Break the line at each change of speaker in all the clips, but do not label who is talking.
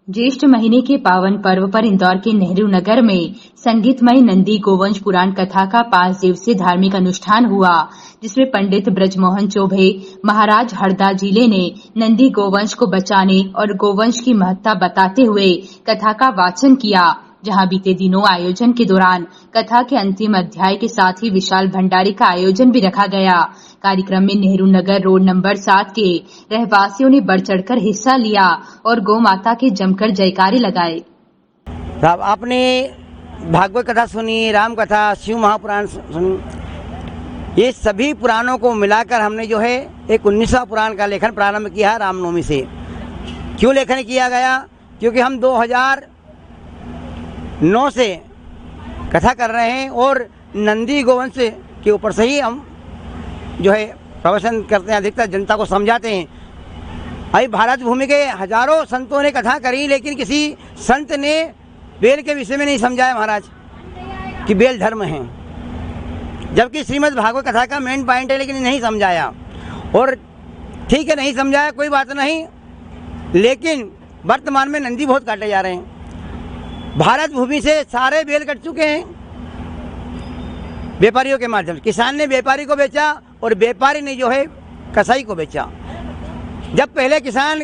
ज्येष्ठ महीने के पावन पर्व पर इंदौर के नेहरू नगर में संगीतमय नंदी गोवंश पुराण कथा का 5 दिवसीय धार्मिक अनुष्ठान हुआ, जिसमें पंडित ब्रजमोहन चौबे महाराज हरदा जिले ने नंदी गोवंश को बचाने और गोवंश की महत्ता बताते हुए कथा का वाचन किया। जहां बीते दिनों आयोजन के दौरान कथा के अंतिम अध्याय के साथ ही विशाल भंडारे का आयोजन भी रखा गया। कार्यक्रम में नेहरू नगर रोड नंबर 7 के रहवासियों ने बढ़ चढ़कर हिस्सा लिया और गौ माता के जमकर जयकारे लगाए।
आपने भागवत कथा सुनी, राम कथा, शिव महापुराण सुनी, ये सभी पुराणों को मिलाकर हमने जो है एक 19वां पुराण का लेखन प्रारंभ किया रामनवमी से। क्यों लेखन किया गया? क्योंकि हम 2009 से कथा कर रहे हैं और नंदी गोवंश के ऊपर से ही हम जो है प्रवचन करते हैं, अधिकतर जनता को समझाते हैं। अभी भारत भूमि के हजारों संतों ने कथा करी, लेकिन किसी संत ने बेल के विषय में नहीं समझाया महाराज कि बेल धर्म है, जबकि श्रीमद् भागवत कथा का मेन पॉइंट है, लेकिन नहीं समझाया। और ठीक है, नहीं समझाया, कोई बात नहीं, लेकिन वर्तमान में नंदी बहुत काटे जा रहे हैं। भारत भूमि से सारे बेल कट चुके हैं व्यापारियों के माध्यम से। किसान ने व्यापारी को बेचा और व्यापारी ने जो है कसाई को बेचा। जब पहले किसान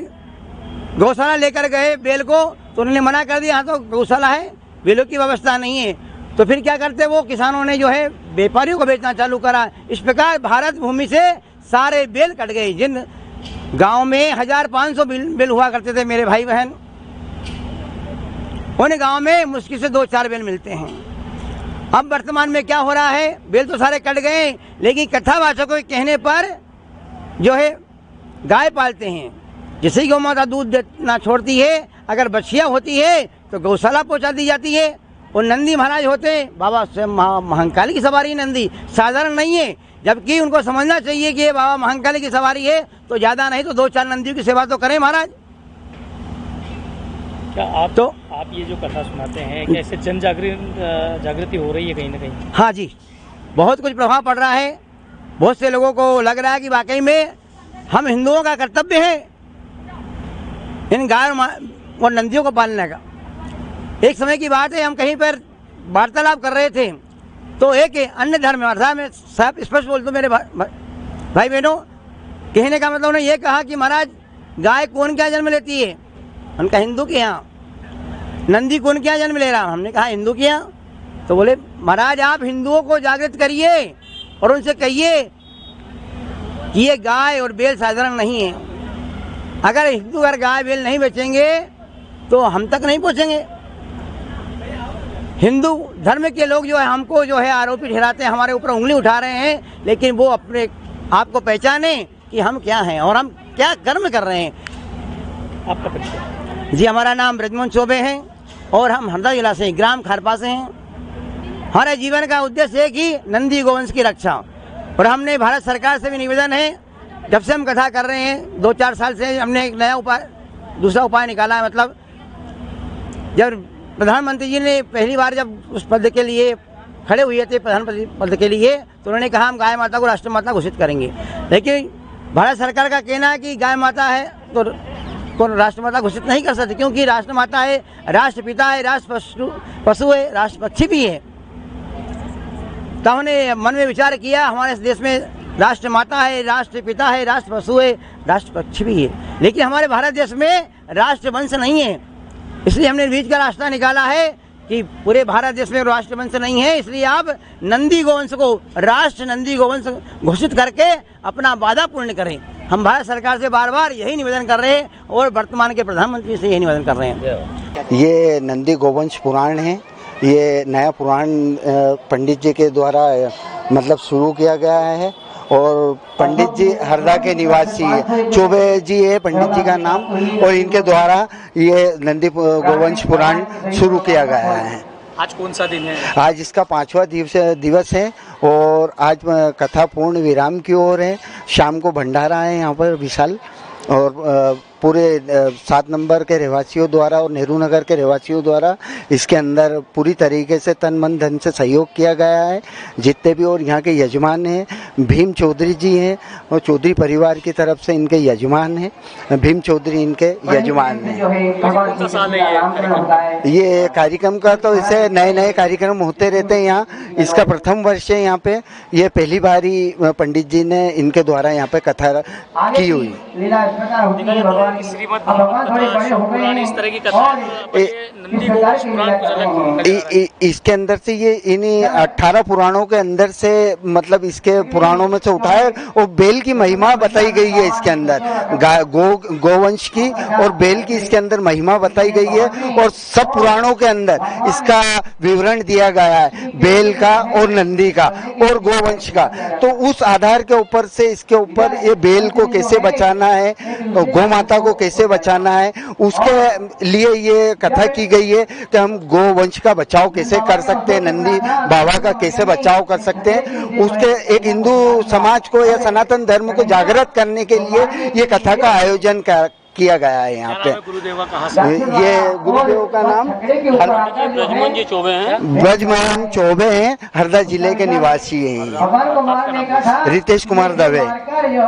गौशाला लेकर गए बेल को तो उन्होंने मना कर दिया, हाँ तो गौशाला है, बेलों की व्यवस्था नहीं है। तो फिर क्या करते, वो किसानों ने जो है व्यापारियों को बेचना चालू करा। इस प्रकार भारत भूमि से सारे बेल कट गए। जिन गांव में 1500 बेल हुआ करते थे मेरे भाई बहन, उन गांव में मुश्किल से 2-4 बेल मिलते हैं। अब वर्तमान में क्या हो रहा है, बेल तो सारे कट गए, लेकिन कथावाचकों के कहने पर जो है गाय पालते हैं। जिसे गौ माता दूध देना छोड़ती है, अगर बछिया होती है तो गौशाला पहुंचा दी जाती है। और नंदी महाराज होते हैं, बाबा स्वयं महाकाली की सवारी नंदी साधारण नहीं है, जबकि उनको समझना चाहिए कि ये बाबा महाकाली की सवारी है, तो ज़्यादा नहीं तो 2-4 नंदियों की सेवा तो करें महाराज।
क्या आप ये जो कथा सुनाते हैं, कैसे जन जागृति हो रही है कहीं ना कहीं?
हाँ जी, बहुत कुछ प्रभाव पड़ रहा है। बहुत से लोगों को लग रहा है कि वाकई में हम हिंदुओं का कर्तव्य है इन गाय और नंदियों को पालने का। एक समय की बात है, हम कहीं पर वार्तालाप कर रहे थे, तो एक अन्य धर्म में साहब स्पष्ट बोल दो मेरे भाई बहनों, कहने का मतलब उन्होंने ये कहा कि महाराज गाय कौन क्या जन्म लेती है? उनका हिंदू के यहाँ। नंदी कौन क्या जन्म ले रहा? हमने कहा हिंदू के यहाँ। तो बोले महाराज आप हिंदुओं को जागृत करिए और उनसे कहिए कि ये गाय और बेल साधारण नहीं है। अगर हिंदू अगर गाय बेल नहीं बेचेंगे तो हम तक नहीं पहुँचेंगे। हिंदू धर्म के लोग जो है हमको जो है आरोपी ठहराते हैं, हमारे ऊपर उंगली उठा रहे हैं, लेकिन वो अपने आप को पहचाने कि हम क्या हैं और हम क्या कर्म कर रहे हैं।
आपका परिचय?
जी, हमारा नाम ब्रजमोहन चौबे है और हम हरदा जिला से ग्राम खारपा से हैं। हमारे जीवन का उद्देश्य है कि नंदी गोवंश की रक्षा। और हमने भारत सरकार से भी निवेदन है, जब से हम कथा कर रहे हैं 2-4 साल से, हमने एक नया उपाय, दूसरा उपाय निकाला है। मतलब जब प्रधानमंत्री जी ने पहली बार जब उस पद के लिए खड़े हुए थे, प्रधानमंत्री पद के लिए, तो उन्होंने कहा हम गाय माता को राष्ट्र माता घोषित करेंगे। लेकिन भारत सरकार का कहना है कि गाय माता है तो कौन राष्ट्र माता घोषित नहीं कर सकते, क्योंकि राष्ट्र माता है, राष्ट्र पिता है, राष्ट्र पशु है, राष्ट्र पक्षी भी है। तो हमने मन में विचार किया, हमारे देश में राष्ट्र माता है, राष्ट्र पिता है, राष्ट्र पशु है, राष्ट्र पक्षी भी है, लेकिन हमारे भारत देश में राष्ट्रवंश नहीं है। इसलिए हमने बीच का रास्ता निकाला है कि पूरे भारत देश में राष्ट्रवंश नहीं है, इसलिए आप नंदी गोवंश को राष्ट्र नंदी गोवंश घोषित करके अपना वादा पूर्ण करें। हम भारत सरकार से बार बार यही निवेदन कर रहे हैं और वर्तमान के प्रधानमंत्री से यही निवेदन कर रहे हैं।
ये नंदी गोवंश पुराण है, ये नया पुराण पंडित जी के द्वारा मतलब शुरू किया गया है और पंडित जी हरदा के निवासी है, चौबे जी है पंडित जी का नाम, और इनके द्वारा ये नंदी गोवंश पुराण शुरू किया गया है।
आज कौन सा दिन है?
आज इसका 5वां दिवस है और आज कथा पूर्ण विराम की ओर है। शाम को भंडारा है यहाँ पर विशाल, और पूरे 7 नंबर के रहवासियों द्वारा और नेहरू नगर के रहवासियों द्वारा इसके अंदर पूरी तरीके से तन मन धन से सहयोग किया गया है। जितने भी और यहाँ के यजमान हैं भीम चौधरी जी हैं और चौधरी परिवार की तरफ से इनके यजमान हैं, भीम चौधरी इनके यजमान हैं। ये कार्यक्रम का तो इसे नए नए कार्यक्रम होते रहते हैं यहाँ, इसका प्रथम वर्ष है यहाँ पे। ये पहली बार ही पंडित जी ने इनके द्वारा यहाँ पे कथा की हुई। इसके अंदर से ये इन्हीं 18 पुराणों के अंदर से मतलब इसके पुराणों में से उठाए और बेल की महिमा बताई गई है इसके अंदर, गोवंश की और बेल की इसके अंदर महिमा बताई गई है और सब पुराणों के अंदर इसका विवरण दिया गया है, बेल का और नंदी का और गोवंश का। तो उस आधार के ऊपर से इसके ऊपर ये बेल को कैसे बचाना है, गौ माता को कैसे बचाना है, उसके लिए ये कथा की गई है कि हम गोवंश का बचाव कैसे कर सकते हैं, नंदी बाबा का कैसे बचाव कर सकते हैं। उसके एक हिंदू समाज को या सनातन धर्म को जागृत करने के लिए ये कथा का आयोजन किया गया है यहाँ पे। ये गुरुदेव का नाम ब्रजमोहन चौबे हैं, हरदा जिले के निवासी हैं, रितेश कुमार दवे।